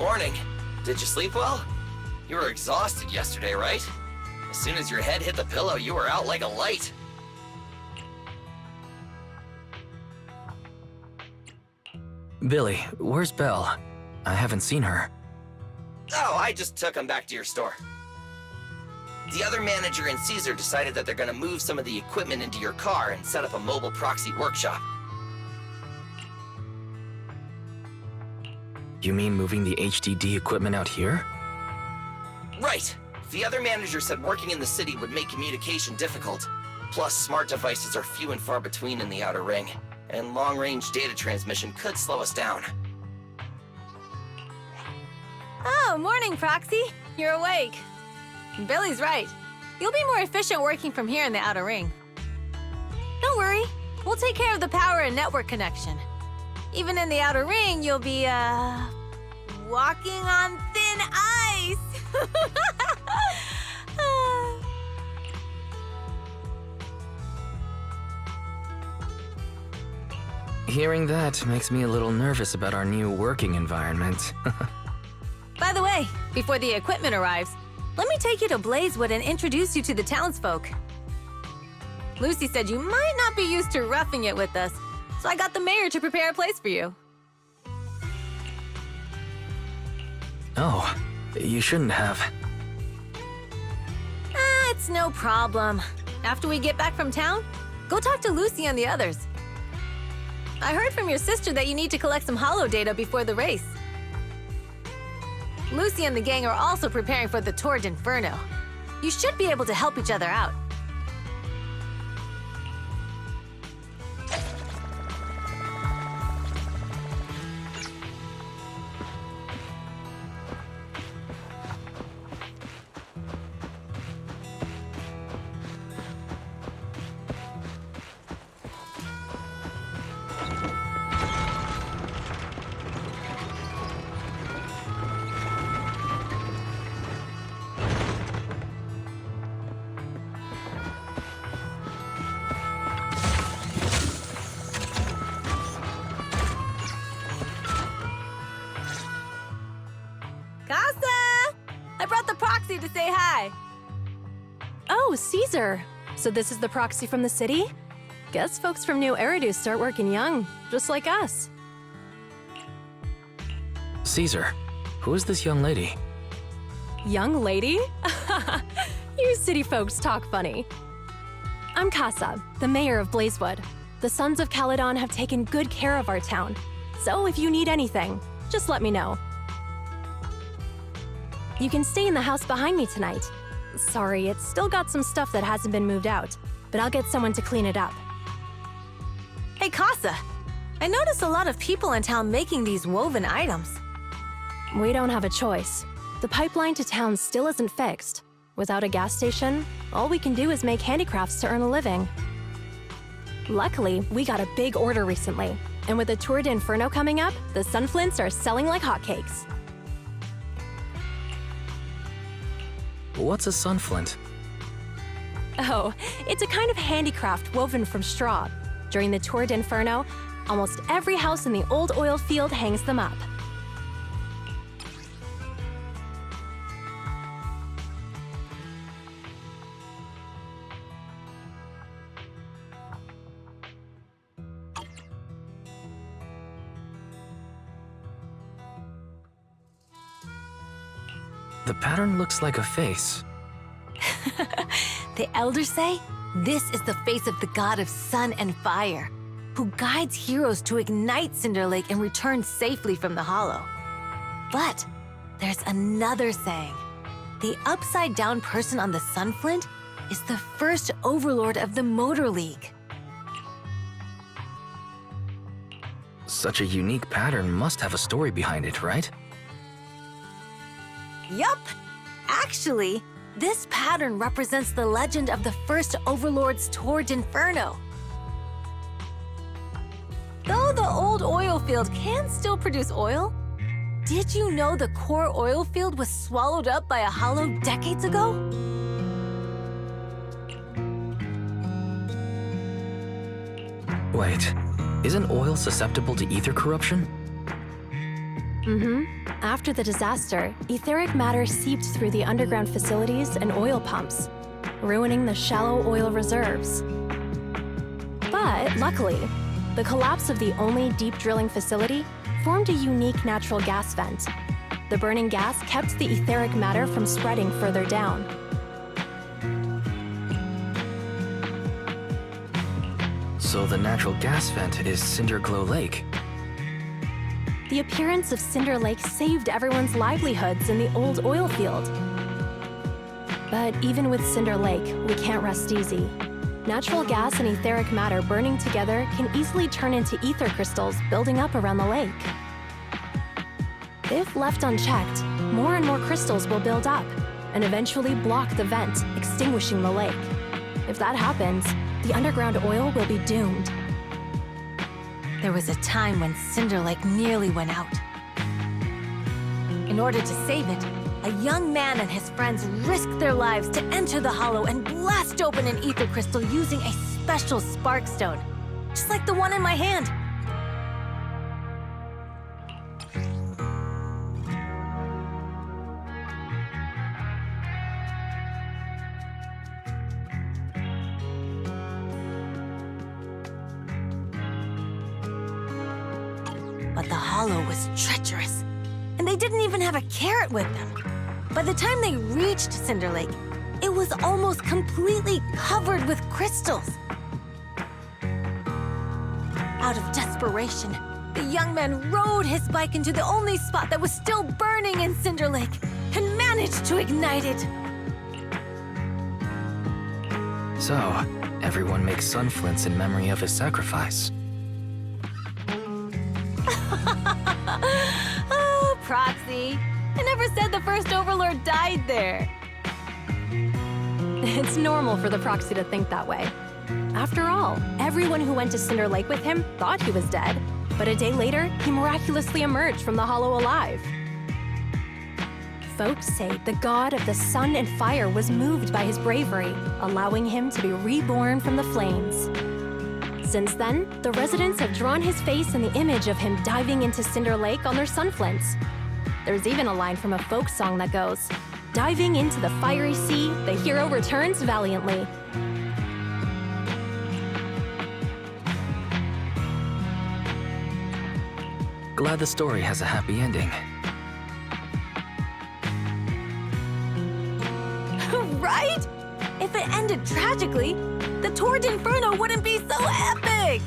morning. Did you sleep well? You were exhausted yesterday, right? As soon as your head hit the pillow, you were out like a light. Billy, where's Belle? I haven't seen her. Oh, I just took him back to your store. The other manager and Caesar decided that they're gonna move some of the equipment into your car and set up a mobile proxy workshop. You mean moving the HDD equipment out here? Right. The other manager said working in the city would make communication difficult. Plus, smart devices are few and far between in the Outer Ring, and long-range data transmission could slow us down. Oh, morning, Proxy. You're awake. Billy's right. You'll be more efficient working from here in the Outer Ring. Don't worry. We'll take care of the power and network connection. Even in the Outer Ring, you'll be, walking on thin ice. Hearing that makes me a little nervous about our new working environment. By the way, before the equipment arrives, let me take you to Blazewood and introduce you to the townsfolk. Lucy said you might not be used to roughing it with us, so I got the mayor to prepare a place for you. Oh, you shouldn't have. It's no problem. After we get back from town, go talk to Lucy and the others. I heard from your sister that you need to collect some holo data before the race. Lucy and the gang are also preparing for the Tour d'Inferno. You should be able to help each other out. I brought the proxy to say hi. Oh, Caesar. So this is the proxy from the city? Guess folks from New Eridu start working young, just like us. Caesar, who is this young lady? Young lady? You city folks talk funny. I'm Casa, the mayor of Blazewood. The Sons of Caledon have taken good care of our town. So if you need anything, just let me know. You can stay in the house behind me tonight. Sorry, it's still got some stuff that hasn't been moved out, but I'll get someone to clean it up. Hey, Casa. I noticed a lot of people in town making these woven items. We don't have a choice. The pipeline to town still isn't fixed. Without a gas station, all we can do is make handicrafts to earn a living. Luckily, we got a big order recently, and with the Tour d'Inferno coming up, the sunflints are selling like hotcakes. What's a sunflint? Oh, it's a kind of handicraft woven from straw. During the Tour d'Inferno, almost every house in the old oil field hangs them up. The pattern looks like a face. The elders say this is the face of the god of sun and fire, who guides heroes to ignite Cinder Lake and return safely from the hollow. But there's another saying. The upside-down person on the sunflint is the first overlord of the Motor League. Such a unique pattern must have a story behind it, right? Yup! Actually, this pattern represents the legend of the first Overlord's Tour d'Inferno. Though the old oil field can still produce oil, did you know the core oil field was swallowed up by a hollow decades ago? Wait, isn't oil susceptible to ether corruption? After the disaster, etheric matter seeped through the underground facilities and oil pumps, ruining the shallow oil reserves. But luckily, the collapse of the only deep drilling facility formed a unique natural gas vent. The burning gas kept the etheric matter from spreading further down. So the natural gas vent is Cinderglow Lake. The appearance of Cinder Lake saved everyone's livelihoods in the old oil field. But even with Cinder Lake, we can't rest easy. Natural gas and etheric matter burning together can easily turn into ether crystals building up around the lake. If left unchecked, more and more crystals will build up and eventually block the vent, extinguishing the lake. If that happens, the underground oil will be doomed. There was a time when Cinder Lake nearly went out. In order to save it, a young man and his friends risked their lives to enter the hollow and blast open an ether crystal using a special spark stone, just like the one in my hand. But the hollow was treacherous, and they didn't even have a carrot with them. By the time they reached Cinder Lake, it was almost completely covered with crystals. Out of desperation, the young man rode his bike into the only spot that was still burning in Cinder Lake and managed to ignite it. So, everyone makes sun flints in memory of his sacrifice. Oh, Proxy. I never said the first Overlord died there. It's normal for the Proxy to think that way. After all, everyone who went to Cinder Lake with him thought he was dead, but a day later, he miraculously emerged from the hollow alive. Folks say the god of the sun and fire was moved by his bravery, allowing him to be reborn from the flames. Since then, the residents have drawn his face and the image of him diving into Cinder Lake on their sunflints. There's even a line from a folk song that goes, "Diving into the fiery sea, the hero returns valiantly." Glad the story has a happy ending. Right? If it ended tragically, the Tour d'Inferno wouldn't be so epic!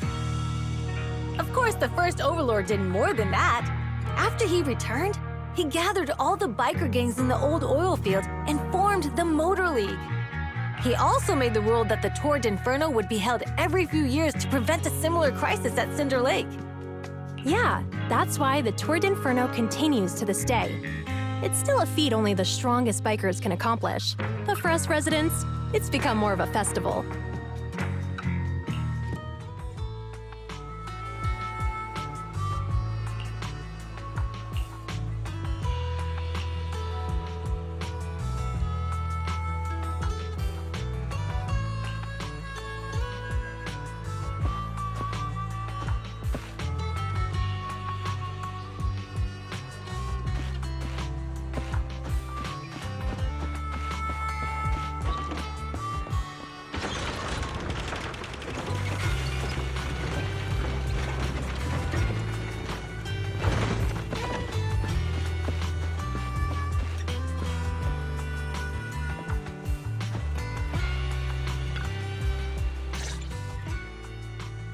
Of course, the first Overlord did more than that. After he returned, he gathered all the biker gangs in the old oil field and formed the Motor League. He also made the rule that the Tour d'Inferno would be held every few years to prevent a similar crisis at Cinder Lake. Yeah, that's why the Tour d'Inferno continues to this day. It's still a feat only the strongest bikers can accomplish, but for us residents, it's become more of a festival.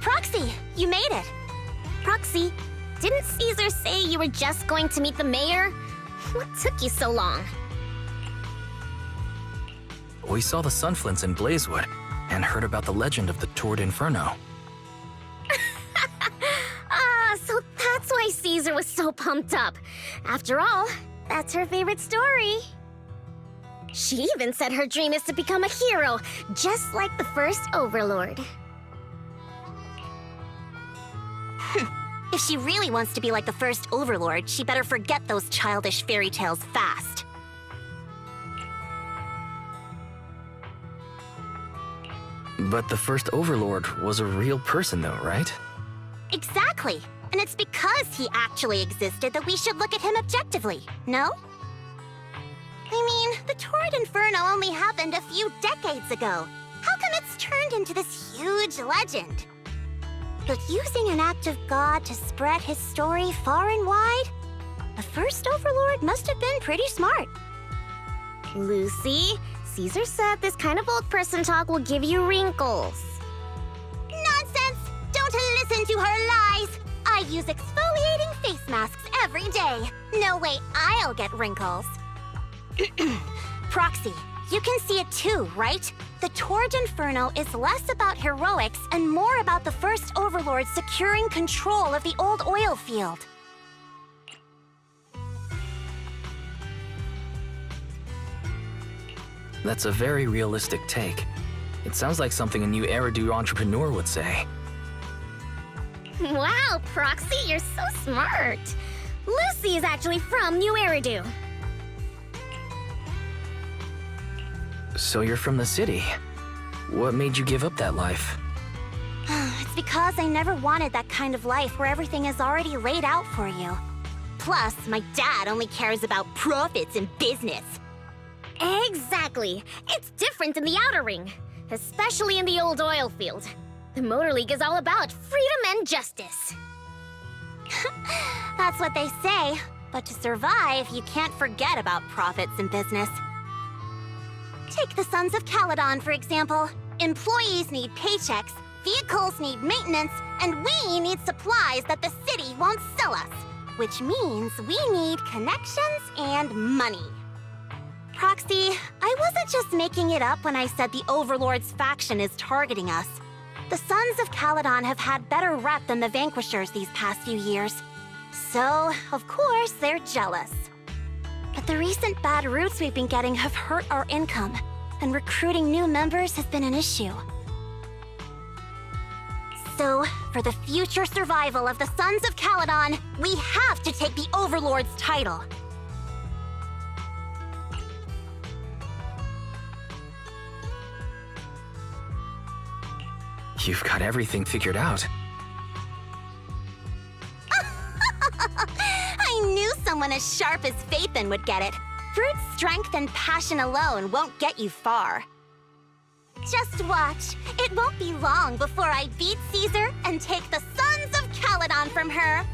Proxy, you made it. Proxy, didn't Caesar say you were just going to meet the mayor? What took you so long? We saw the sunflints in Blazewood and heard about the legend of the Tour d'Inferno. So that's why Caesar was so pumped up. After all, that's her favorite story. She even said her dream is to become a hero, just like the first Overlord. If she really wants to be like the first Overlord, she better forget those childish fairy tales fast. But the first Overlord was a real person though, right? Exactly. And it's because he actually existed that we should look at him objectively, no? I mean, the Torrid Inferno only happened a few decades ago. How come it's turned into this huge legend? But using an act of God to spread his story far and wide? The first Overlord must have been pretty smart. Lucy, Caesar said this kind of old person talk will give you wrinkles. Nonsense! Don't listen to her lies! I use exfoliating face masks every day. No way I'll get wrinkles. Proxy, you can see it too, right? The Torrid Inferno is less about heroics and more about the first Overlord securing control of the old oil field. That's a very realistic take. It sounds like something a new Eridu entrepreneur would say. Wow, Proxy, you're so smart. Lucy is actually from New Eridu. So you're from the city. What made you give up that life? It's because I never wanted that kind of life where everything is already laid out for you. Plus, my dad only cares about profits and business. Exactly. It's different in the Outer Ring, especially in the old oil field. The Motor League is all about freedom and justice. That's what they say, but to survive, you can't forget about profits and business. Take the Sons of Caledon, for example. Employees need paychecks, vehicles need maintenance, and we need supplies that the city won't sell us, which means we need connections and money. Proxy, I wasn't just making it up when I said the Overlord's faction is targeting us. The Sons of Caledon have had better rep than the Vanquishers these past few years. So, of course, they're jealous. But the recent bad routes we've been getting have hurt our income, and recruiting new members has been an issue. So, for the future survival of the Sons of Caledon, we have to take the Overlord's title. You've got everything figured out. I knew someone as sharp as Phaethon would get it. Brute strength and passion alone won't get you far. Just watch. It won't be long before I beat Caesar and take the Sons of Caledon from her.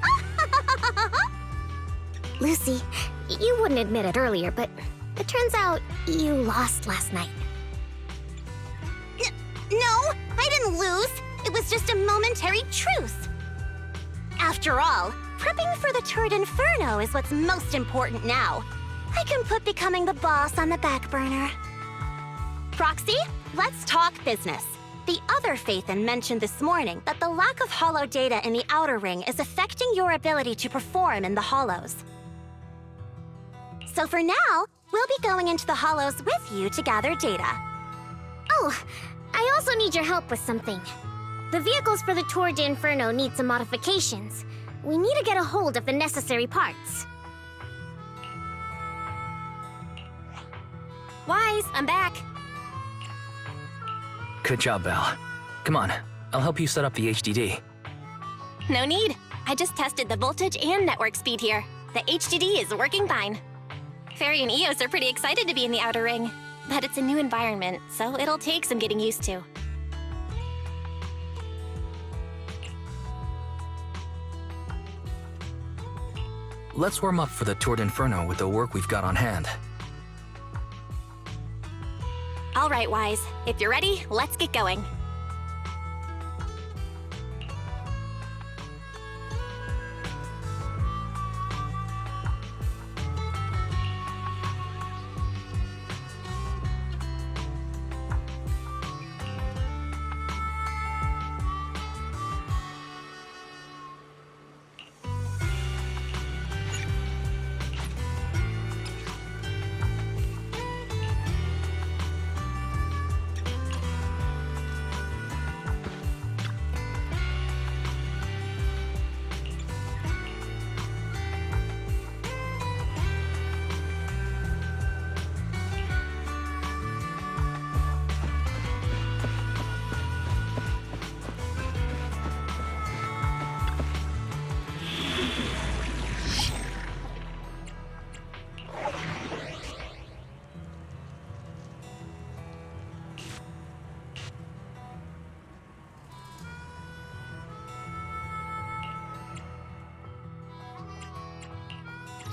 Lucy, you wouldn't admit it earlier, but it turns out you lost last night. No, I didn't lose. It was just a momentary truce. After all, prepping for the Torrid Inferno is what's most important now. I can put becoming the boss on the back burner. Proxy, let's talk business. The other Phaethon mentioned this morning that the lack of hollow data in the Outer Ring is affecting your ability to perform in the hollows. So for now, we'll be going into the hollows with you to gather data. Oh, I also need your help with something. The vehicles for the Torrid Inferno need some modifications. We need to get a hold of the necessary parts. Wise, I'm back. Good job, Val. Come on, I'll help you set up the HDD. No need. I just tested the voltage and network speed here. The HDD is working fine. Fairy and Eos are pretty excited to be in the Outer Ring. But it's a new environment, so it'll take some getting used to. Let's warm up for the Torrid Inferno with the work we've got on hand. All right, Wise. If you're ready, let's get going.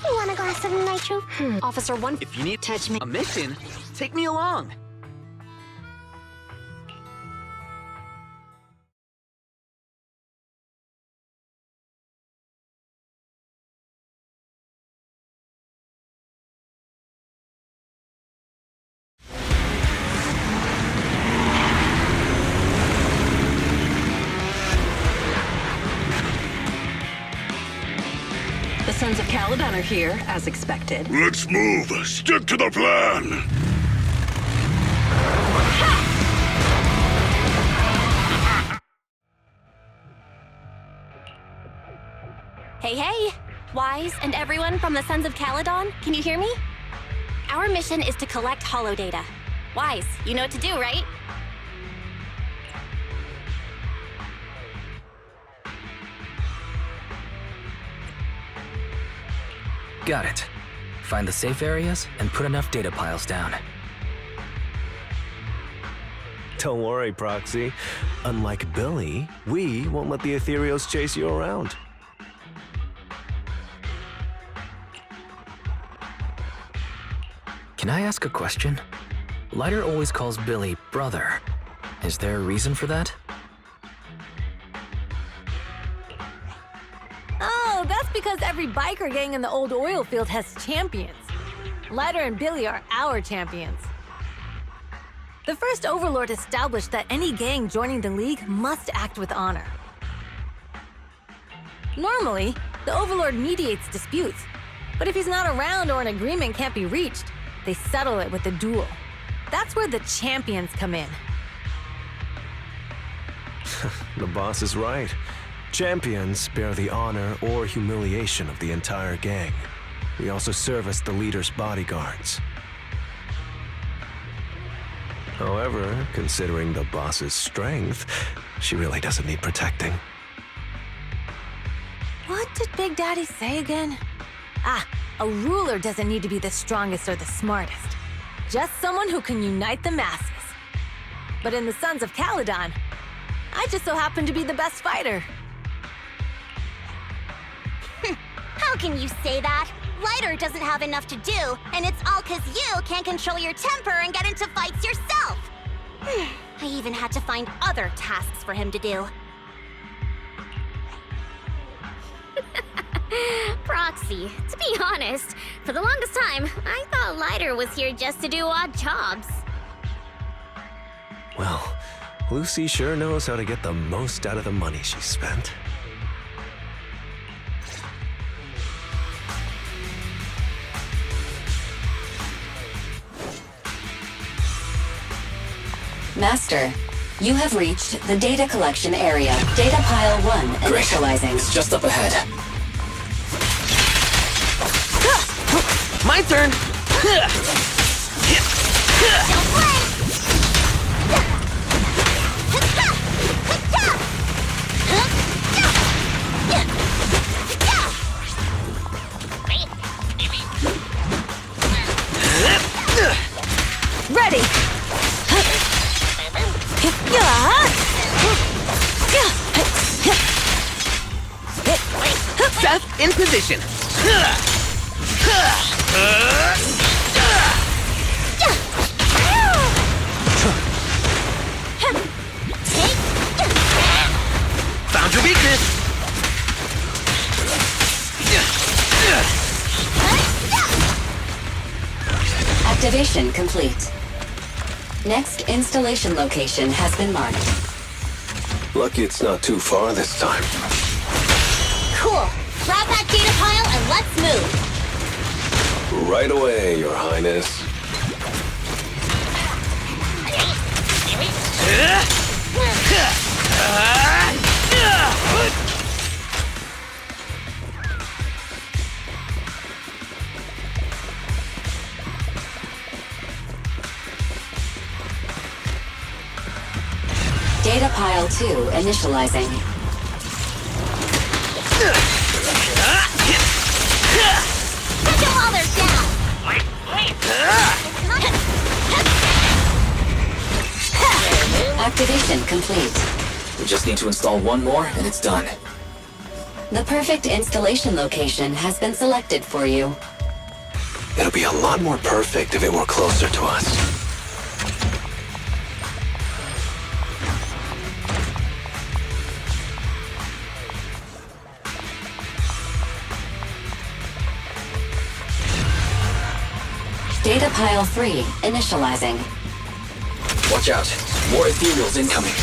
You want a glass of nitro? Officer 1. If you need Touch me. a mission, take me along. The Sons of Caledon are here, as expected. Let's move. Stick to the plan. Hey, hey! Wise and everyone from the Sons of Caledon, can you hear me? Our mission is to collect holodata. Wise, you know what to do, right? Got it. Find the safe areas and put enough data piles down. Don't worry, Proxy. Unlike Billy, we won't let the Ethereals chase you around. Can I ask a question? Lighter always calls Billy brother. Is there a reason for that? Oh, that's because every biker gang in the old oil field has champions. Lighter and Billy are our champions. The first Overlord established that any gang joining the League must act with honor. Normally, the Overlord mediates disputes, but if he's not around or an agreement can't be reached, they settle it with a duel. That's where the champions come in. The boss is right. Champions bear the honor or humiliation of the entire gang. We also serve as the leader's bodyguards. However, considering the boss's strength, she really doesn't need protecting. What did Big Daddy say again? A ruler doesn't need to be the strongest or the smartest. Just someone who can unite the masses. But in the Sons of Caledon, I just so happen to be the best fighter. How can you say that? Lighter doesn't have enough to do, and it's all 'cause you can't control your temper and get into fights yourself. I even had to find other tasks for him to do. Proxy, to be honest, for the longest time, I thought Lighter was here just to do odd jobs. Well, Lucy sure knows how to get the most out of the money she spent. Master, you have reached the data collection area. Data pile 1 initializing. It's just up ahead. My turn! Ready! Seth, in position! Found your weakness! Activation complete. Next installation location has been marked. Lucky it's not too far this time. Cool. Grab that data pile and let's move. Right away, Your Highness. Data pile 2 initializing. Catch them while they're down. Activation complete. We just need to install one more and it's done. The perfect installation location has been selected for you. It'll be a lot more perfect if it were closer to us. Data pile 3 initializing. Watch out. More ethereals incoming.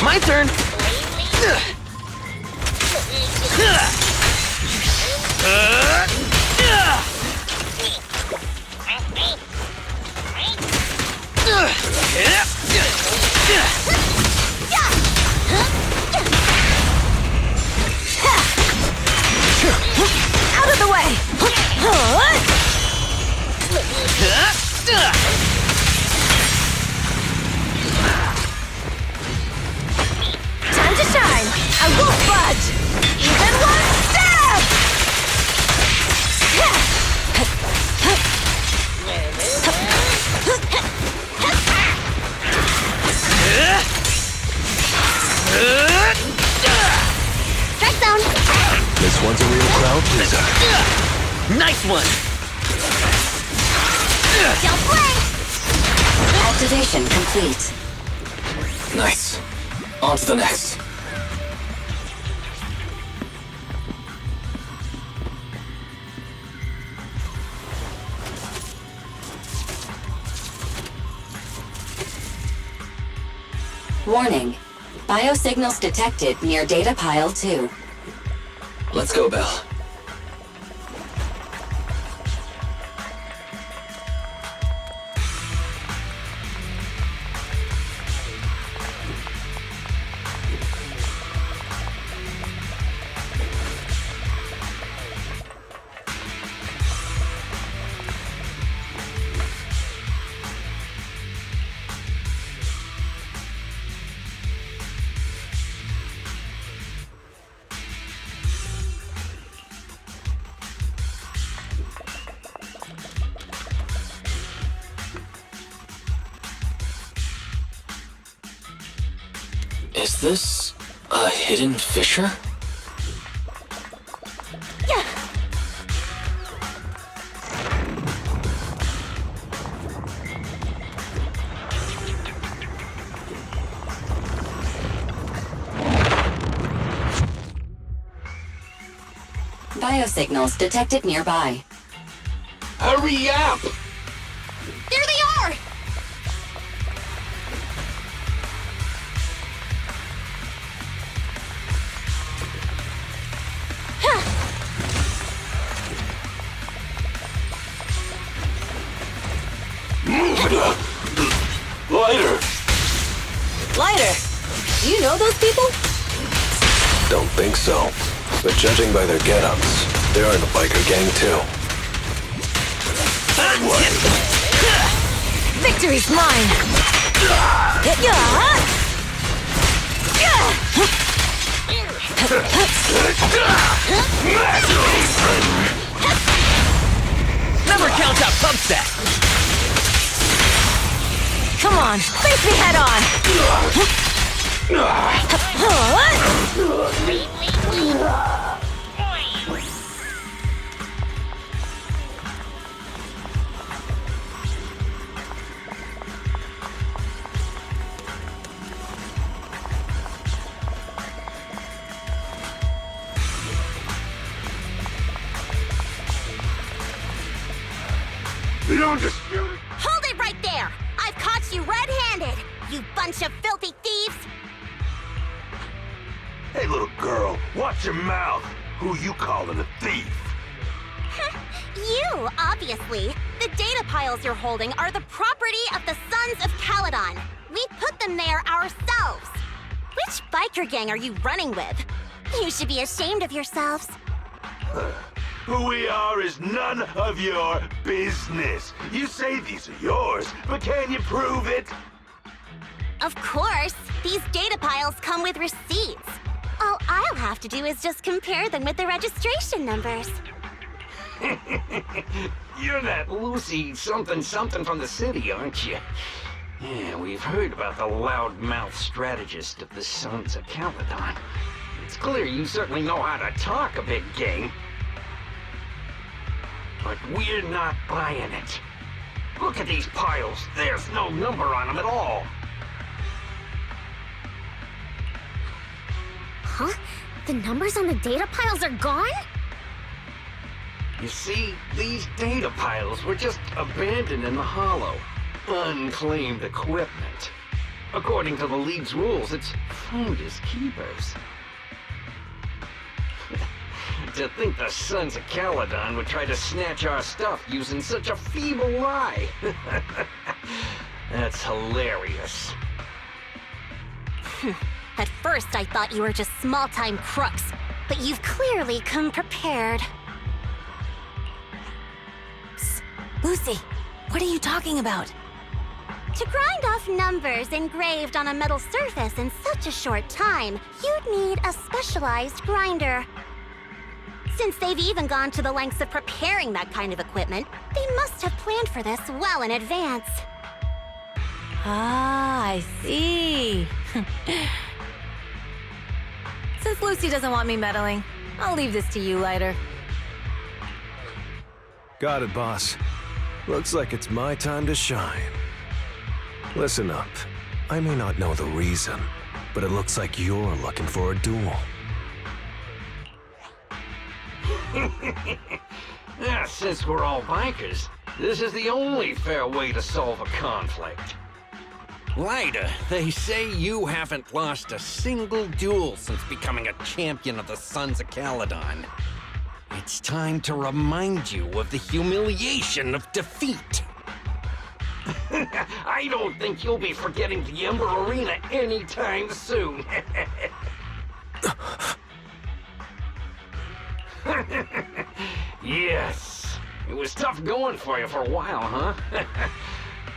My turn. Out of the way! Time to shine! I won't budge! Even one step! Strike zone! This one's a real crowd pleaser. Nice one. Don't play! Activation complete. Nice. On to the next. Warning. Biosignals detected near data pile 2. Let's go, Belle. Is this a hidden fissure? Biosignals detected nearby. Hurry up! There they are! Lighter! Lighter! Do you know those people? Don't think so. But judging by their get-ups, they're in the biker gang too. Victory's mine! Never count out pub stat. Come on, face me head on! The undisputed! Hold it right there! I've caught you red-handed, you bunch of filthy thieves! Hey, little girl, watch your mouth. Who you calling a thief? You, obviously. The data piles you're holding are the property of the Sons of Caledon. We put them there ourselves. Which biker gang are you running with? You should be ashamed of yourselves. Who we are is none of your business. You say these are yours, but can you prove it? Of course! These data piles come with receipts. All I'll have to do is just compare them with the registration numbers. You're that Lucy something from the city, aren't you? Yeah, we've heard about the loudmouth strategist of the Sons of Caledon. It's clear you certainly know how to talk a big game. But we're not buying it. Look at these piles. There's no number on them at all. Huh? The numbers on the data piles are gone? You see, these data piles were just abandoned in the hollow. Unclaimed equipment. According to the League's rules, it's finders keepers. To think the Sons of Caledon would try to snatch our stuff using such a feeble lie. That's hilarious. At first, I thought you were just small-time crooks, but you've clearly come prepared. Psst. Lucy, what are you talking about? To grind off numbers engraved on a metal surface in such a short time, you'd need a specialized grinder. Since they've even gone to the lengths of preparing that kind of equipment, they must have planned for this well in advance. Ah, I see. Since Lucy doesn't want me meddling, I'll leave this to you, Lighter. Got it, boss. Looks like it's my time to shine. Listen up. I may not know the reason, but it looks like you're looking for a duel. Yeah, since we're all bikers, this is the only fair way to solve a conflict. Lyda, they say you haven't lost a single duel since becoming a champion of the Sons of Caledon. It's time to remind you of the humiliation of defeat. I don't think you'll be forgetting the Ember Arena anytime soon. Yes, it was tough going for you for a while, huh?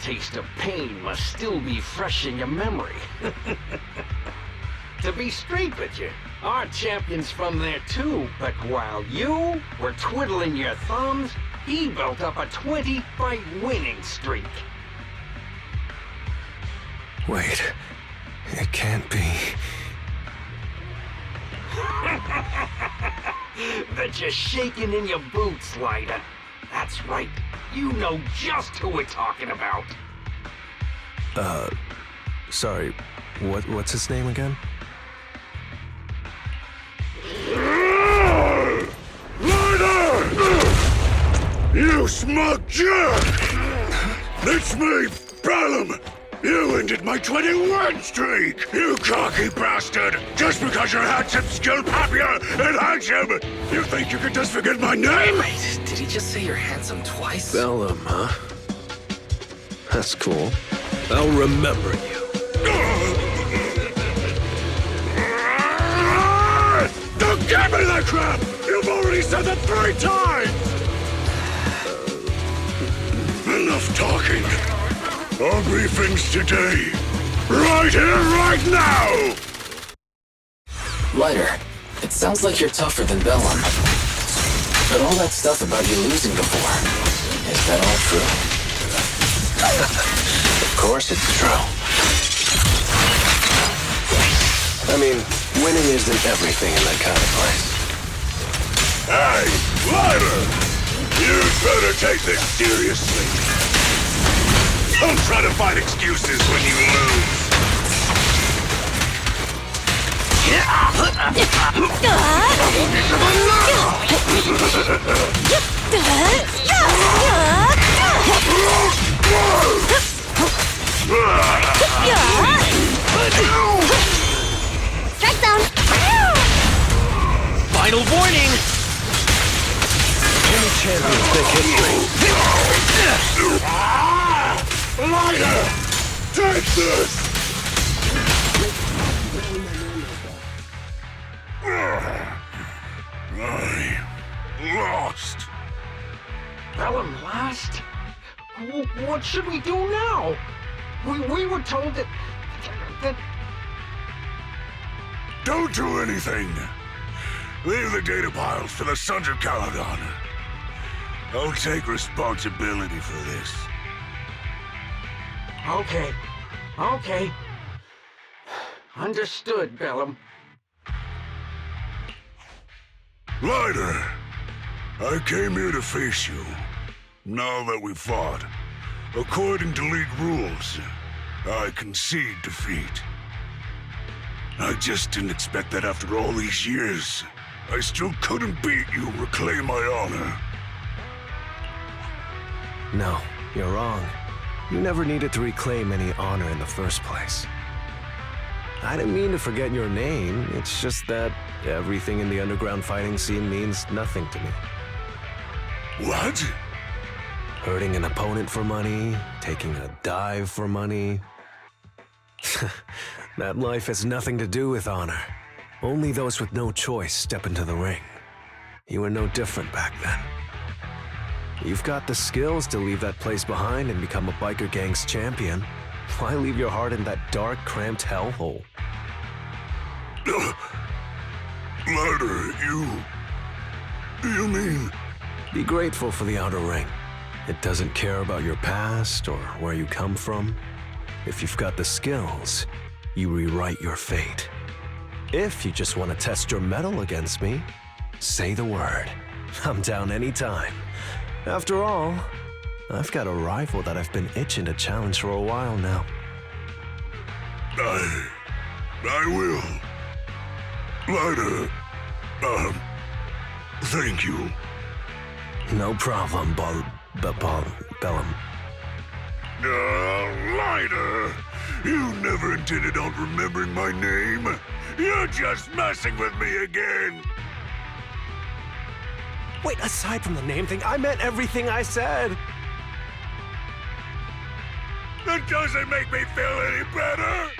Taste of pain must still be fresh in your memory. To be straight with you, our champion's from there too, but while you were twiddling your thumbs, he built up a 20-fight winning streak. Wait, it can't be. Bet you're shaking in your boots, Lyda. That's right. You know just who we're talking about. Sorry. What's his name again? Lyda! You smug jerk! It's me, Bellum! You ended my 21 streak, you cocky bastard! Just because you're handsome, skilled, happier, and handsome! You think you can just forget my name? Wait, did he just say you're handsome twice? Bellum, huh? That's cool. I'll remember you. Don't give me that crap! You've already said that 3 times! Enough talking. Our briefings today. Right here, right now! Lighter, it sounds like you're tougher than Bellum. But all that stuff about you losing before, is that all true? Of course it's true. I mean, winning isn't everything in that kind of place. Hey, Lyra! You'd better take this seriously. Don't try to find excuses when you lose. Strike zone! Final warning! Any champions make history. Lyra! Take this! I lost. Bellum lost? What should we do now? We were told that something? Don't do anything. Leave the data piles to the Sons of Caledon. I'll take responsibility for this. Okay. Understood, Bellum. Lighter, I came here to face you. Now that we've fought, according to League rules, I concede defeat. I just didn't expect that after all these years, I still couldn't beat you, reclaim my honor. No, you're wrong. You never needed to reclaim any honor in the first place. I didn't mean to forget your name, it's just that everything in the underground fighting scene means nothing to me. What? Hurting an opponent for money, taking a dive for money. That life has nothing to do with honor. Only those with no choice step into the ring. You were no different back then. You've got the skills to leave that place behind and become a biker gang's champion. Why leave your heart in that dark, cramped hellhole? Lighter, you mean... Be grateful for the outer ring. It doesn't care about your past or where you come from. If you've got the skills, you rewrite your fate. If you just want to test your mettle against me, say the word. I'm down anytime. After all, I've got a rival that I've been itching to challenge for a while now. I will. Lighter, thank you. No problem, Bellum. Lighter, you never intended on remembering my name. You're just messing with me again. Wait, aside from the name thing, I meant everything I said. That doesn't make me feel any better.